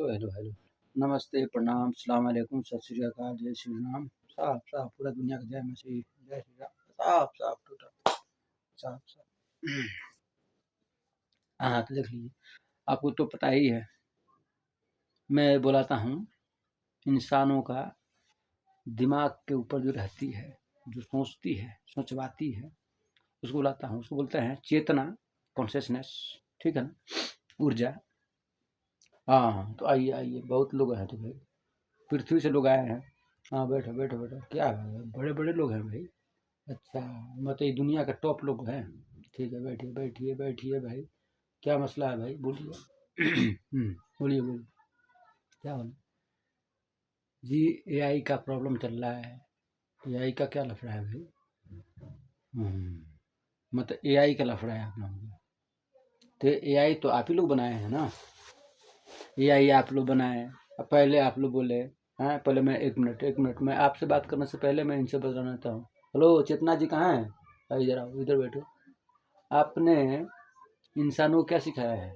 Hello, hello, hello. नमस्ते, प्रणाम, सलाम अलैकुम, सत श्री अकाल, जय श्री राम। साफ, साफ पूरा दुनिया का जय मसीह, जय श्री राम। साफ, साफ टोटल, साफ, साफ। हाँ, तो देख लीजिए, आपको तो पता ही है, मैं बुलाता हूँ इंसानों का दिमाग के ऊपर जो रहती है, जो सोचती है, सोचवाती है, उसको बुलाता हूँ, उसको बोलते हैं चेतना, कॉन्शियसनेस, ठीक है ना? ऊर्जा। हाँ, तो आइए, आइए, बहुत लोग हैं तो भाई, पृथ्वी से लोग आए हैं। हाँ, बैठो, बैठो, बैठो। क्या है, बड़े-बड़े लोग हैं भाई। अच्छा, मतलब ये दुनिया के टॉप लोग हैं। ठीक है, बैठिए, बैठिए, बैठिए भाई। क्या मसला है भाई, बोलिए। बोलिए, बोलिए, क्या बोले? जी, एआई का प्रॉब्लम चल रहा है। एआई का क्या लफड़ा है भाई? मतलब एआई का लफड़ा है आप लोगों का। तो एआई तो आप ही लोग बनाए हैं ना? एआई आप लोग बनाए। अब पहले आप लोग बोले, हाँ, पहले मैं एक मिनट, मैं आपसे बात करने से पहले मैं इनसे बताना चाहता हूँ। हेलो, चेतना जी कहाँ हैं? इधर आओ, इधर बैठो। आपने इंसानों को क्या सिखाया है?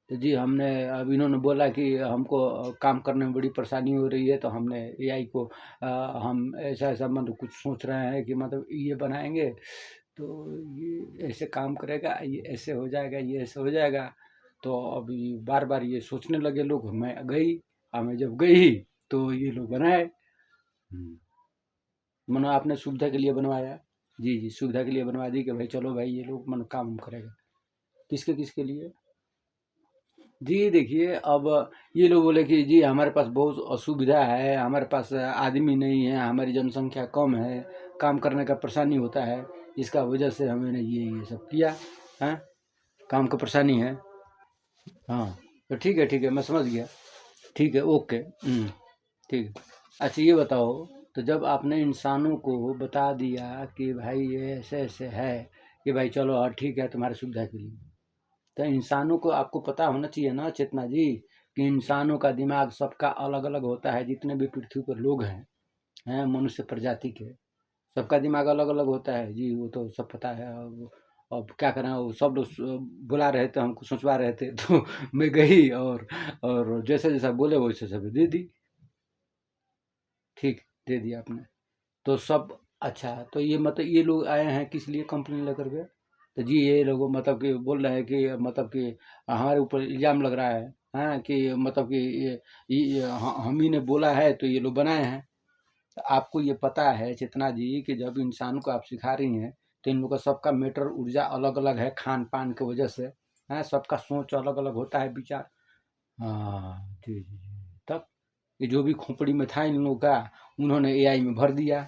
तो जी हमने, अब इन्होंने बोला कि हमको काम करने में बड़ी परेशानी हो रही है, तो हमने एआई को हम ऐसा ऐसा मतलब कुछ सोच रहे हैं कि मतलब ये बनाएंगे तो ये ऐसे काम करेगा, ये ऐसे हो जाएगा, ये ऐसे हो जाएगा। तो अभी बार बार ये सोचने लगे लोग। मैं गई, मैं जब गई तो ये लोग बनाए। मनो आपने सुविधा के लिए बनवाया। जी जी, सुविधा के लिए बनवा दी कि भाई चलो भाई ये लोग मनो काम करेगा। किसके किसके लिए? जी देखिए, अब ये लोग बोले कि जी हमारे पास बहुत असुविधा है, हमारे पास आदमी नहीं है, हमारी जनसंख्या कम है, काम करने का परेशानी होता है, इसका वजह से हमने ये सब किया है। काम का परेशानी है। हाँ, तो ठीक है, मैं समझ गया। ठीक है, ओके। ठीक है। अच्छा ये बताओ, तो जब आपने इंसानों को बता दिया कि भाई ये ऐसे ऐसे है, कि भाई चलो हाँ ठीक है तुम्हारी सुविधा के लिए, तो इंसानों को आपको पता होना चाहिए ना चेतना जी, कि इंसानों का दिमाग सबका अलग अलग होता है। जितने भी पृथ्वी पर लोग हैं मनुष्य प्रजाति के, सबका दिमाग अलग अलग होता है जी, वो तो सब पता है। अब क्या करें, वो सब लोग बुला रहे थे, हमको सोचवा रहे थे तो मैं गई और जैसे जैसा बोले वैसे सब दे दी। ठीक, दे दिया आपने। तो सब अच्छा, तो ये मतलब ये लोग आए हैं किस लिए कंप्लेन लेकर के? तो जी ये लोग मतलब कि बोल रहे हैं कि मतलब कि हमारे ऊपर इल्ज़ाम लग रहा है, हाँ, कि मतलब कि ये हम ही ने बोला है तो ये लोग बनाए हैं। तो आपको ये पता है चेतना जी कि जब इंसान को आप सिखा रही हैं, तो इन लोग का सबका मैटर ऊर्जा अलग अलग है, खान पान की वजह से है, सबका सोच अलग अलग होता है, विचार। हाँ जी जी जी। तब ये जो भी खोपड़ी में था इन लोगों का, उन्होंने एआई में भर दिया।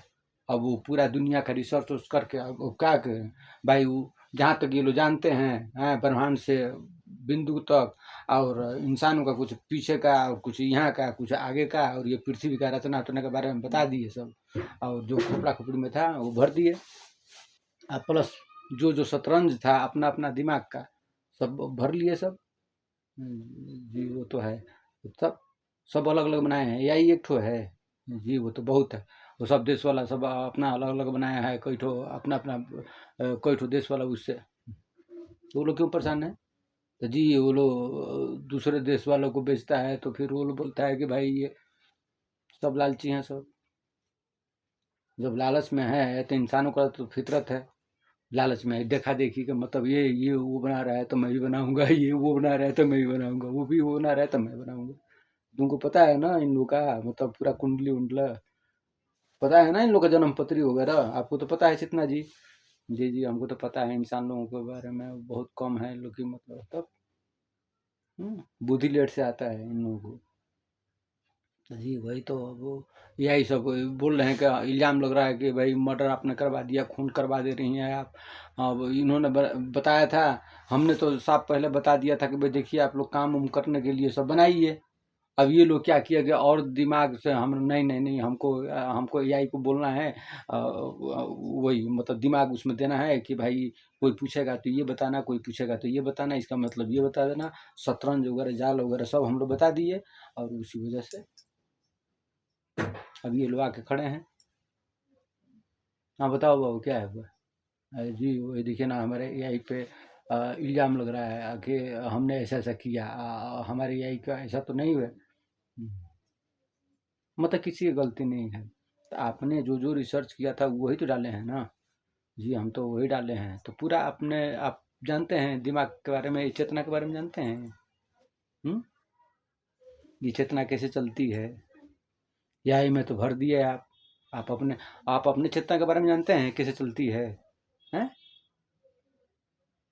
अब वो पूरा दुनिया का रिसर्च उस करके अब वो क्या करें भाई, वो जहाँ तक ये लोग जानते हैं ब्रह्मांड से बिंदु तक, और इंसानों का कुछ पीछे का और कुछ यहाँ का कुछ आगे का, और ये पृथ्वी का रचना उचना के बारे में बता दिए सब। और जो खोपड़ा खोपड़ी में था वो भर दिए। और प्लस जो जो शतरंज था अपना अपना दिमाग का, सब भर लिए सब। जी वो तो है। सब सब अलग अलग बनाए हैं, यही एक ठो है। जी वो तो बहुत है। वो सब देश वाला सब अपना अलग अलग बनाया है, कोई ठो अपना अपना कोई ठो देश वाला उससे। तो वो लोग क्यों परेशान है? तो जी वो लोग दूसरे देश वालों को बेचता है, तो फिर वो लोग बोलता है कि भाई ये सब लालची हैं सब। जब लालच में है तो इंसानों का तो फितरत है लालच में है। देखा देखी का मतलब ये वो बना रहा है तो मैं भी बनाऊंगा, ये वो बना रहा है तो मैं भी बनाऊंगा, वो भी वो बना रहा है तो मैं बनाऊंगा। तुमको पता है ना इन लोग का मतलब पूरा कुंडली उंडला पता है ना, इन लोग का जन्म पत्री वगैरह आपको तो पता है चितना जी? जी जी, हमको तो पता है, इंसान लोगों के बारे में बहुत कम है इन लोग की मतलब तब। बुद्धि लेट से आता है इन लोगों को। तो जी वही तो, वो यही सब बोल रहे हैं कि इल्ज़ाम लग रहा है कि भाई मर्डर आपने करवा दिया, खून करवा दे रही हैं आप। अब इन्होंने बताया था, हमने तो साफ पहले बता दिया था कि भाई देखिए आप लोग काम उम करने के लिए सब बनाइए। अब ये लोग क्या किया गया, और दिमाग से हम नहीं नहीं नहीं, हमको एआई को बोलना है, वही मतलब दिमाग उसमें देना है कि भाई कोई पूछेगा तो ये बताना, कोई पूछेगा तो ये बताना, इसका मतलब ये बता देना। शतरंज वगैरह जाल वगैरह सब हम लोग बता दिए, और उसी वजह से अब ये लोग आके खड़े हैं। हाँ बताओ बाबू क्या है हुआ? जी वही देखिए ना, हमारे एआई पे इल्ज़ाम लग रहा है कि हमने ऐसा-ऐसा किया, हमारे एआई का ऐसा तो नहीं हुआ। मतलब किसी की गलती नहीं है। तो आपने जो रिसर्च किया था वही तो डाले हैं ना। जी, हम तो वही डाले हैं। तो पूरा आपने आप जानते हैं दिमाग के बारे में, चेतना के बारे में जानते हैं? ये चेतना कैसे चलती है? एआई में तो भर दिए आप। आप अपने चेतना के बारे में जानते हैं कैसे चलती है? हैं?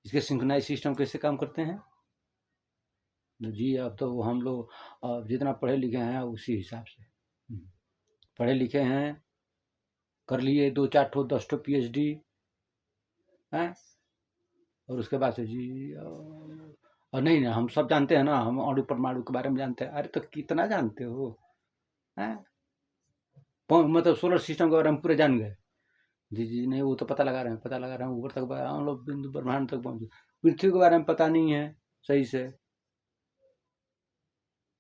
इसके सिंक्रोनाइज सिस्टम कैसे काम करते हैं? जी, अब तो हम लोग जितना पढ़े लिखे हैं उसी हिसाब से। पढ़े लिखे हैं, कर लिए 2-4 ठो 10 ठो पीएचडी हैं, और उसके बाद से जी और नहीं हम सब जानते हैं ना, हम अणु परमाणु के बारे में जानते हैं। अरे तो कितना जानते हो हैं? मतलब सोलर सिस्टम के बारे में पूरे जान गए? जी जी नहीं, वो तो पता लगा रहे हैं ऊपर तक, हम लोग बिंदु ब्रह्मांड तक पहुंचे। पृथ्वी के बारे में पता नहीं है सही से।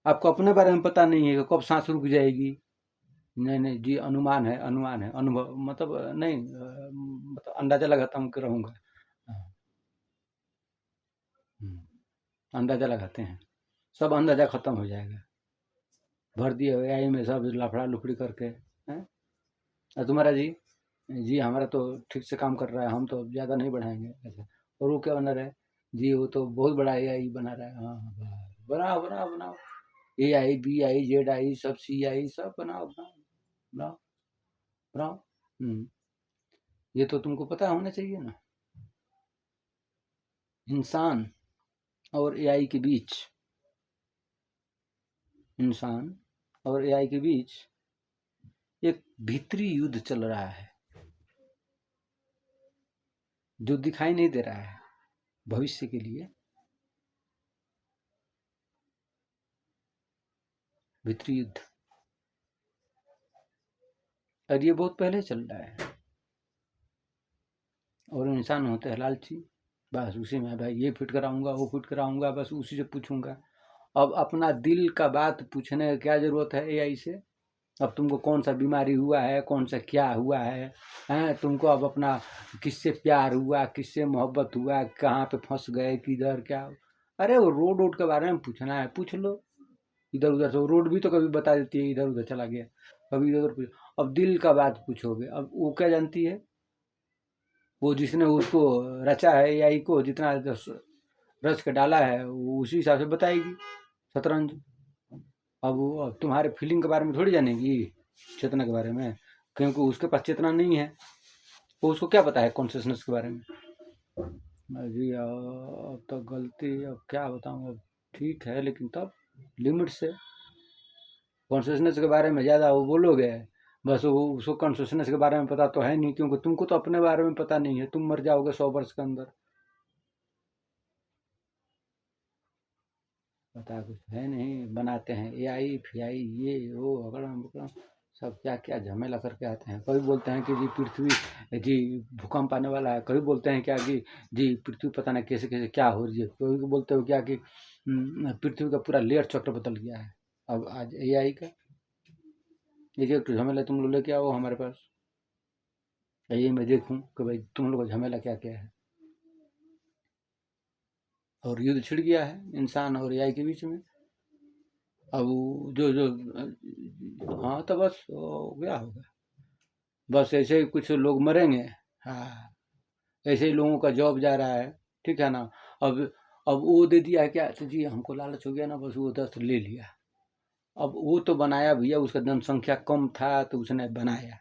आपको अपने बारे में पता नहीं है कि कब सांस रुक जाएगी। नहीं नहीं जी, अनुमान है, अनुभव मतलब नहीं, मतलब अंदाजा लगाता हूँ कि रहूँगा। अंदाजा लगाते हैं, सब अंदाजा खत्म हो जाएगा। भर दिए एआई में सब लफड़ा लुफड़ी करके हैं। और तुम्हारा जी हमारा तो ठीक से काम कर रहा है, हम तो ज़्यादा नहीं बढ़ाएंगे ऐसे। और वो क्या बना रहा है? जी वो तो बहुत बड़ा एआई बना रहा है। हाँ हाँ, बनाओ बनाओ बनाओ, एआई बीआई जेड आई सब सीआई सब बनाओ बनाओ बनाओ बनाओ। ये तो तुमको पता होना चाहिए ना। इंसान और एआई के बीच, इंसान और एआई के बीच एक भीतरी युद्ध चल रहा है जो दिखाई नहीं दे रहा है भविष्य के लिए। भीतरी युद्ध, और ये बहुत पहले चल रहा है। और इंसान होते हैं लालची, बस उसी में भाई ये फिट कराऊंगा वो फिट कराऊंगा, बस उसी से पूछूंगा। अब अपना दिल का बात पूछने की क्या जरूरत है एआई से? अब तुमको कौन सा बीमारी हुआ है, कौन सा क्या हुआ है, हैं? तुमको अब अपना किससे प्यार हुआ, किससे मोहब्बत हुआ, कहाँ पे फंस गए, किधर क्या? अरे वो रोड वोड के बारे में पूछना है पूछ लो। इधर उधर से रोड भी तो कभी बता देती है इधर उधर चला गया, कभी इधर उधर पूछ। अब दिल का बात पूछोगे, अब वो क्या जानती है? वो जिसने उसको रचा है एआई को, जितना रच के डाला है वो उसी हिसाब से बताएगी शतरंज। अब तुम्हारे फीलिंग के बारे में थोड़ी जानेगी, चेतना के बारे में, क्योंकि उसके पास चेतना नहीं है। वो उसको क्या पता है कॉन्शियसनेस के बारे में? जी अब तो गलती, अब क्या बताऊँ, अब ठीक है लेकिन तब लिमिट से। कॉन्शियसनेस के बारे में ज़्यादा वो बोलोगे, बस वो उसको कॉन्शियसनेस के बारे में पता तो है नहीं, क्योंकि तुमको तो अपने बारे में पता नहीं है। तुम मर जाओगे 100 वर्ष के अंदर, पता कुछ है नहीं। बनाते हैं एआई फिआई ये वो अगड़म बगड़म, सब क्या क्या झमेला करके आते हैं। कभी बोलते हैं कि जी पृथ्वी जी भूकंप आने वाला है, कभी बोलते हैं क्या कि जी पृथ्वी पता नहीं कैसे कैसे क्या हो रही है, कभी बोलते हो क्या कि पृथ्वी का पूरा लेयर चक्र बदल गया है। अब आज एआई का एक एक झमेला तुम लोग लेके आओ हमारे पास, यही मैं देखूं कि भाई तुम लोग का झमेला क्या क्या है। और युद्ध छिड़ गया है इंसान और एआई के बीच में। अब जो जो हाँ तो बस हो गया होगा, बस ऐसे ही कुछ लोग मरेंगे। हाँ, ऐसे ही लोगों का जॉब जा रहा है, ठीक है ना। अब अब वो दे दिया क्या, तो जी हमको लालच हो गया ना, बस वो 10 ले लिया। अब वो तो बनाया भैया, उसका जनसंख्या कम था तो उसने बनाया,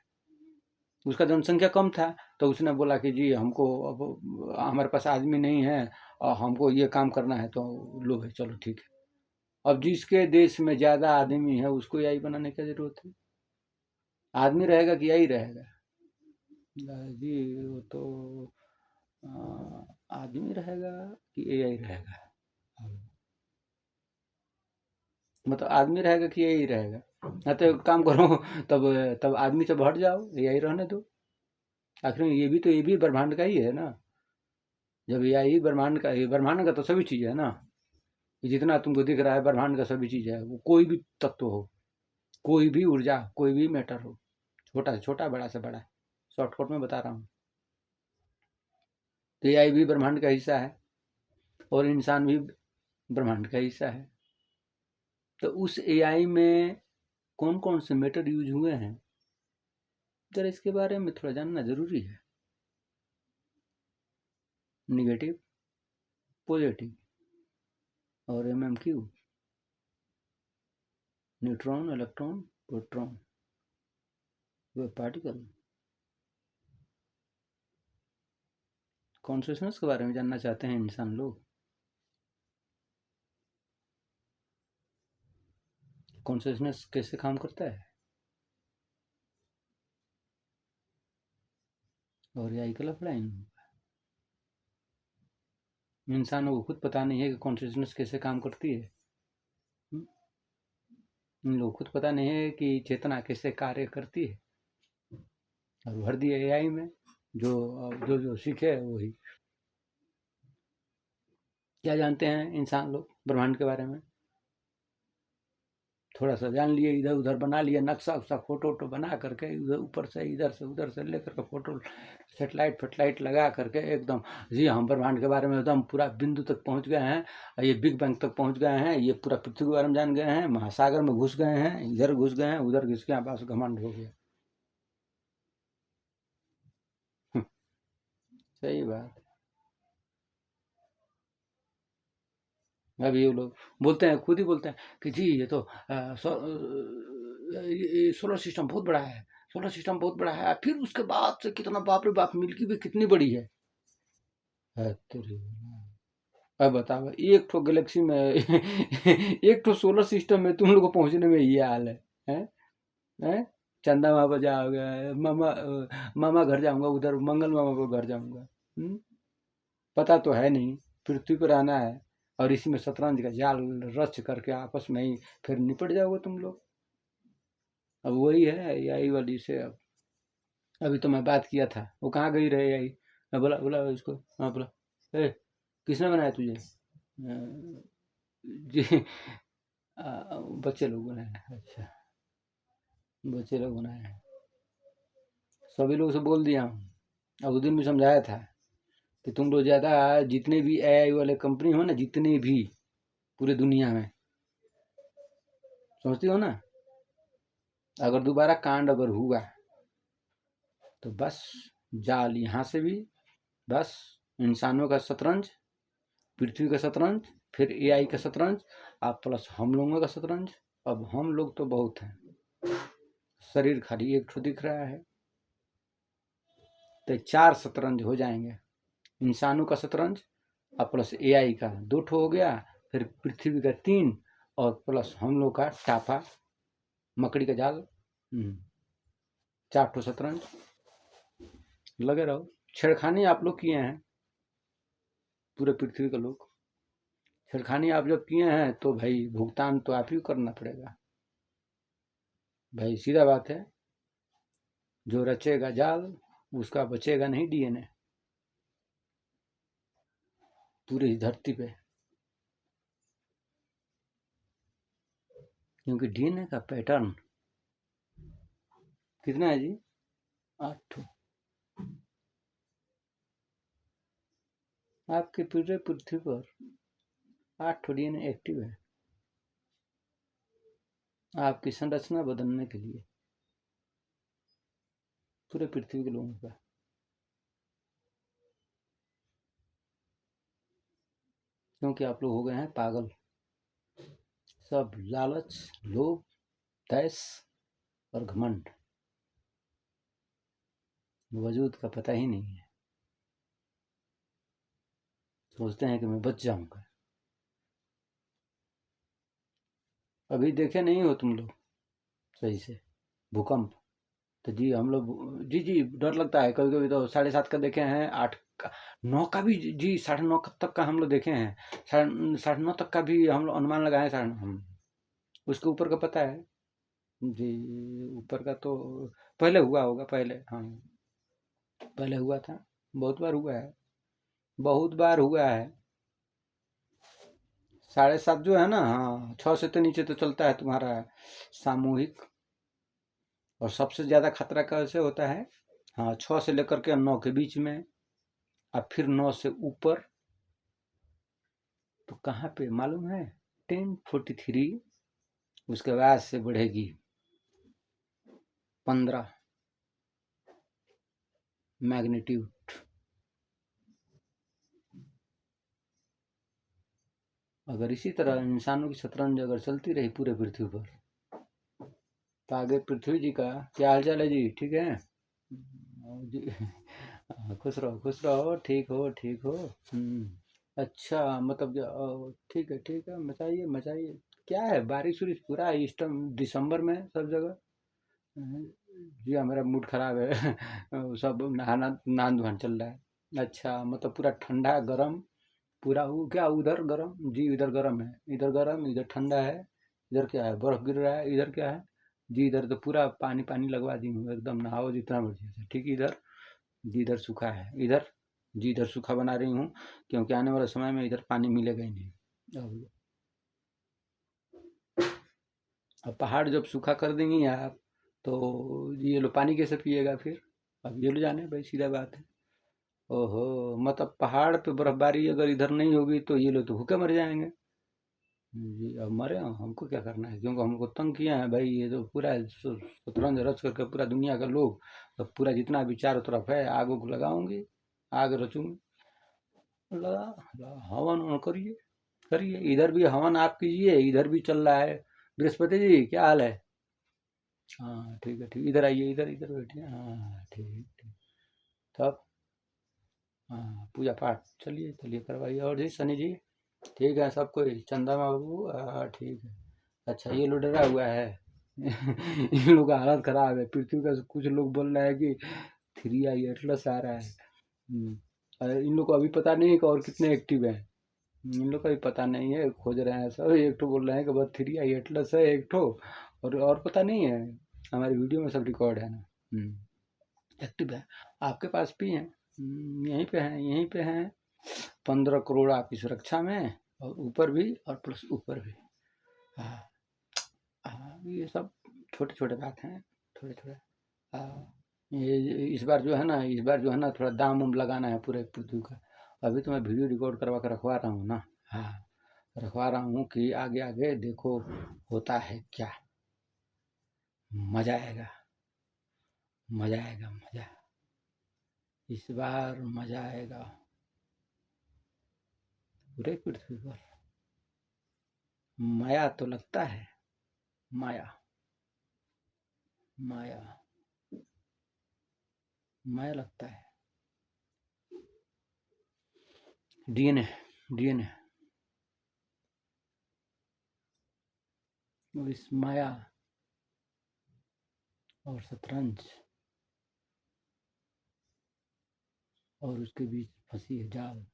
उसका जनसंख्या कम था तो उसने बोला कि जी हमको अब हमारे पास आदमी नहीं है और हमको ये काम करना है, तो लो भाई चलो ठीक है। अब जिसके देश में ज़्यादा आदमी है उसको यही बनाने की ज़रूरत है। आदमी रहेगा कि यही रहेगा? जी वो तो आदमी रहेगा कि एआई रहेगा? मतलब आदमी रहेगा कि यही रहेगा? ना तो एक काम करो, तब तब आदमी से हट जाओ, यही रहने दो। आखिर में ये भी ब्रह्मांड का ही है ना। जब यही ब्रह्मांड का, ये ब्रह्मांड का तो सभी चीज़ है ना। ये जितना तुमको दिख रहा है ब्रह्मांड का सभी चीज़ है, वो कोई भी तत्व हो, कोई भी ऊर्जा, कोई भी मैटर हो, छोटा से छोटा बड़ा से बड़ा, शॉर्टकट में बता रहा हूँ। तो एआई भी ब्रह्मांड का हिस्सा है। और इंसान भी ब्रह्मांड का हिस्सा है। तो उस एआई में कौन कौन से मैटर यूज हुए हैं, जरा इसके बारे में थोड़ा जानना जरूरी है। निगेटिव, पॉजिटिव और MMQ, न्यूट्रॉन, इलेक्ट्रॉन, प्रोटॉन, वे पार्टिकल। कॉन्शियसनेस के बारे में जानना चाहते हैं इंसान लोग। कॉन्शियसनेस कैसे काम करता है, और यही का लफड़ाइन। इंसानों को खुद पता नहीं है कि कॉन्शियसनेस कैसे काम करती है। इन लोग खुद पता नहीं है कि चेतना कैसे कार्य करती है, और भर दिए एआई में, जो सीखे वही। क्या जानते हैं इंसान लोग ब्रह्मांड के बारे में? थोड़ा सा जान लिए, इधर उधर बना लिए नक्शा उक्सा, फोटो बना करके, ऊपर से उधर से लेकर के फोटो, सेटेलाइट लगा करके एकदम, जी हम ब्रह्मांड के बारे में एकदम पूरा बिंदु तक पहुंच गए हैं, ये बिग बैंग तक पहुंच गए हैं, ये पूरा पृथ्वी के बारे में जान गए हैं, महासागर में घुस गए हैं, इधर घुस गए हैं, उधर घुस गए, बस घमंड हो गया। सही बात। अभी वो लोग बोलते हैं, खुद ही बोलते हैं कि जी ये तो सोलर सिस्टम बहुत बड़ा है, सोलर सिस्टम बहुत बड़ा है, फिर उसके बाद से कितना, बाप रे बाप, मिल्की वे कितनी बड़ी है। तेरी, अब बताओ, एक ठो गैलेक्सी में एक ठो सोलर सिस्टम में तुम लोग को पहुंचने में ये हाल है, हैं? चंदा मामा जाओगे, मामा घर जाऊंगा, उधर मंगल मामा को घर जाऊंगा। पता तो है नहीं, पृथ्वी पर आना है, और इसी में शतरंज का जाल रच करके आपस में ही फिर निपट जाओगे तुम लोग। अब वही है यही वाली से। अब अभी तो मैं बात किया था, वो कहाँ गई रहे यही, मैं बोला बोला इसको, हाँ बोला, ए किसने बनाया तुझे? जी बच्चे लोग बनाए हैं। अच्छा, बच्चे लोग बनाए हैं, सभी लोग से बोल दिया हूँ। अब उस दिन भी समझाया था कि तुम लोग ज़्यादा, जितने भी एआई वाले कंपनी हो ना, जितने भी पूरे दुनिया में, समझती हो ना, अगर दोबारा कांड अगर हुआ तो बस जाल यहाँ से भी, बस इंसानों का शतरंज, पृथ्वी का शतरंज, फिर एआई का शतरंज, आप प्लस हम लोगों का शतरंज। अब हम लोग तो बहुत हैं, शरीर खाली एक ठो दिख रहा है, तो 4 शतरंज हो जाएंगे। इंसानों का शतरंज और प्लस एआई का 2 ठो हो गया, फिर पृथ्वी का 3, और प्लस हम लोग का टापा, मकड़ी का जाल, 4 ठो शतरंज। लगे रहो, छेड़खानी आप लोग किए हैं, पूरे पृथ्वी के लोग छेड़खानी आप जब किए हैं तो भाई भुगतान तो आप ही करना पड़ेगा भाई, सीधा बात है। जो रचेगा जाल उसका बचेगा नहीं डीएनए, पूरी धरती पे, क्योंकि डीएनए का पैटर्न कितना है जी? 8 आपके पूरे पृथ्वी पर 8 डीएनए एक्टिव है आपकी संरचना बदलने के लिए, पूरे पृथ्वी के लोगों का। क्योंकि आप लोग हो गए हैं पागल, सब लालच, लोभ, तैस और घमंड, वजूद का पता ही नहीं है। सोचते हैं कि मैं बच जाऊंगा। अभी देखे नहीं हो तुम लोग सही से भूकंप? तो जी हम लोग, जी डर लगता है कभी कभी, तो 7:30 का देखे हैं, 8 का, 9 का भी जी, 9:30 तक का हम लोग देखे हैं, 9:30 तक का भी हम लोग अनुमान लगाए, हम उसके ऊपर का पता है जी। ऊपर का तो पहले हुआ होगा, पहले, हाँ पहले हुआ था, बहुत बार हुआ है, बहुत बार हुआ है। 7:30 जो है ना, हाँ 6 से तो नीचे तो चलता है तुम्हारा सामूहिक, और सबसे ज़्यादा खतरा कैसे होता है, हाँ 6 से लेकर के 9 के बीच में, और फिर 9 से ऊपर, तो कहाँ पे मालूम है? 1043 उसके बाद से बढ़ेगी 15 मैग्नीट्यूड। अगर इसी तरह इंसानों की शतरंज अगर चलती रही पूरे पृथ्वी पर, तो आगे पृथ्वी जी का क्या हाल चाल है जी? ठीक है जी? खुश रहो, ठीक हो, ठीक हो। अच्छा, मतलब ठीक है, मचाइए मचाइए। क्या है, बारिश उरिश पूरा इस टाइम दिसंबर में सब जगह। जी हाँ, मेरा मूड खराब है। सब नहाना नहान धुआन चल रहा है। अच्छा, मतलब पूरा ठंडा गरम, पूरा क्या उधर गरम जी? इधर गरम है, इधर गरम, इधर ठंडा है। इधर क्या है, बर्फ गिर रहा है। इधर क्या है जी? इधर तो पूरा पानी पानी लगवा दी हूँ, एकदम नहाओ जितना मर्जी से। ठीक, इधर जी इधर सूखा है। इधर जी इधर सूखा बना रही हूँ, क्योंकि आने वाले समय में इधर पानी मिलेगा ही नहीं। अब पहाड़ जब सूखा कर देंगी आप, तो ये लो पानी कैसे पिएगा फिर? अब ये लो जाने भाई, सीधा बात है। ओहो, मतलब पहाड़ पे बर्फबारी अगर इधर नहीं होगी तो ये लोग तो भूखे मर जाएंगे। जी, अब मरे हमको क्या करना है, क्योंकि हमको तंग किया है भाई। ये तो पूरा शतरंज रच करके पूरा दुनिया का लोग, तो पूरा जितना भी चारों तरफ है आग उग लगाऊंगी, आग रचूंगी। लगा हवन ववन करिए, करिए। इधर भी हवन आप कीजिए, इधर भी चल रहा है। बृहस्पति जी क्या हाल है? हाँ ठीक है, ठीक, इधर आइए, इधर इधर बैठिए। हाँ ठीक ठीक। तब हाँ, पूजा पाठ चलिए चलिए करवाइए। और जी सनी जी ठीक है, सब कोई, चंदा बाबू ठीक है। अच्छा, ये लो डरा हुआ है। इन लोग का हालत खराब है पृथ्वी का। कुछ लोग बोल रहे हैं कि 3i एटलस आ रहा है। इन लोग को अभी पता नहीं है कि और कितने एक्टिव हैं। इन लोग का भी पता नहीं है, खोज रहे हैं सब। एक ठो बोल रहे हैं कि बस 3i एटलस है एक ठो, और पता नहीं है। हमारी वीडियो में सब रिकॉर्ड है ना। एक्टिव है, आपके पास भी हैं। यहीं पे हैं, यहीं पे हैं। 15 करोड़ आपकी सुरक्षा में, और ऊपर भी और प्लस ऊपर भी। हाँ हाँ, ये सब छोटे छोटे बात हैं, थोड़े थोड़े। हाँ, ये इस बार जो है ना, इस बार जो है ना, थोड़ा दाम उम लगाना है पूरे पृथ्वी का। अभी तो मैं वीडियो रिकॉर्ड करवा कर रखवा रहा हूँ ना। हाँ, रखवा रहा हूँ कि आगे आगे देखो होता है क्या। मजा आएगा, मजा आएगा, मजा। इस बार मजा आएगा पूरे पृथ्वी पर। माया तो लगता है, माया, माया, माया लगता है। DNA, DNA. और इस माया और शतरंज और उसके बीच फंसी है जाल।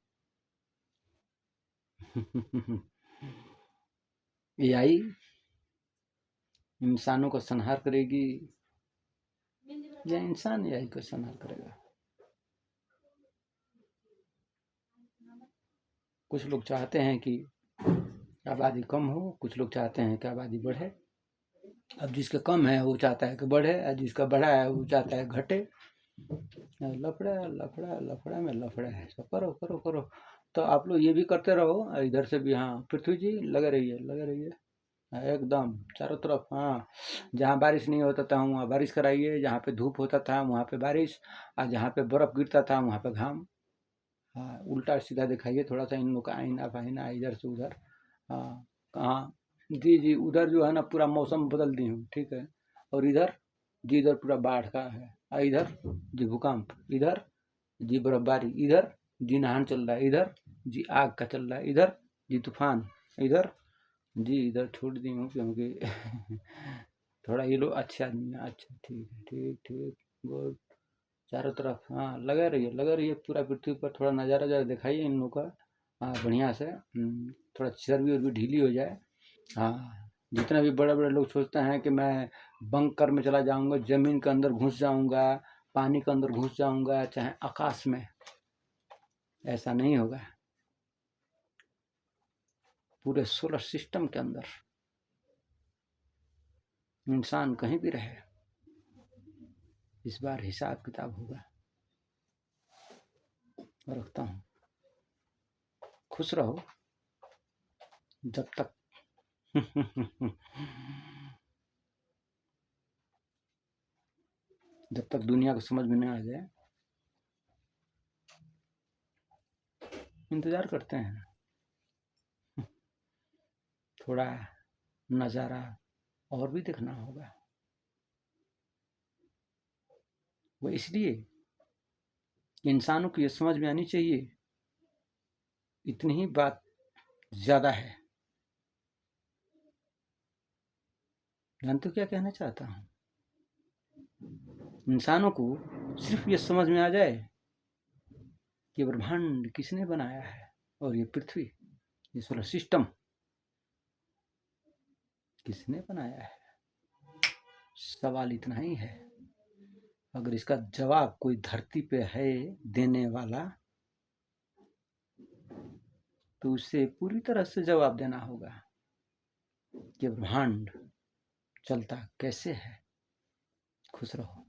एआई इंसानों का संहार करेगी, या इंसान एआई का संहार करेगा? कुछ लोग चाहते हैं कि आबादी कम हो, कुछ लोग चाहते हैं कि आबादी बढ़े। अब जिसका कम है वो चाहता है कि बढ़े, और जिसका बढ़ा है वो चाहता है घटे। लफड़ा लफड़ा लफड़ा में लफड़ा है। तो करो करो करो। तो आप लोग ये भी करते रहो इधर से भी। हाँ पृथ्वी जी, लगे रहिए, लगे रहिए। हाँ, एकदम चारों तरफ। हाँ, जहाँ बारिश नहीं होता था वहाँ बारिश कराइए, जहाँ पे धूप होता था वहाँ पे बारिश, और जहाँ पे बर्फ गिरता था वहाँ पे घाम। हाँ, उल्टा सीधा दिखाइए थोड़ा सा इन लोग का आईना फाइना इधर से उधर। हाँ कहाँ? जी जी, उधर जो है ना पूरा मौसम बदल दी हूँ, ठीक है। और इधर जी, इधर पूरा बाढ़ का है। इधर जी भूकंप, इधर जी बर्फबारी, इधर जी नहान चल रहा है, इधर जी आग का चल रहा है, इधर जी तूफान, इधर जी इधर छोड़ दी हूँ क्योंकि थोड़ा ये लोग अच्छे आदमी हैं। अच्छा ठीक है, ठीक ठीक, गुड। चारों तरफ हाँ लगे रहिए पूरा पृथ्वी पर। थोड़ा नज़ारा जरा दिखाइए इन लोग का। हाँ बढ़िया से। थोड़ा चर्बी वर्बी ढीली हो जाए। हाँ, जितना भी बड़े बड़े लोग सोचते हैं कि मैं बंकर में चला जाऊंगा, जमीन के अंदर घुस जाऊंगा, पानी के अंदर घुस जाऊंगा, चाहे आकाश में, ऐसा नहीं होगा। पूरे सोलर सिस्टम के अंदर इंसान कहीं भी रहे, इस बार हिसाब किताब होगा। रखता हूँ, खुश रहो, जब तक जब तक दुनिया को समझ में नहीं आ जाए, इंतजार करते हैं। थोड़ा नज़ारा और भी देखना होगा। वो इसलिए कि इंसानों को ये समझ में आनी चाहिए, इतनी ही बात ज़्यादा है। जानते हो क्या कहना चाहता हूँ? इंसानों को सिर्फ ये समझ में आ जाए कि ब्रह्मांड किसने बनाया है और ये पृथ्वी, ये सोलर सिस्टम किसने बनाया है। सवाल इतना ही है। अगर इसका जवाब कोई धरती पे है देने वाला, तो उसे पूरी तरह से जवाब देना होगा कि ब्रह्मांड चलता कैसे है। खुश रहो।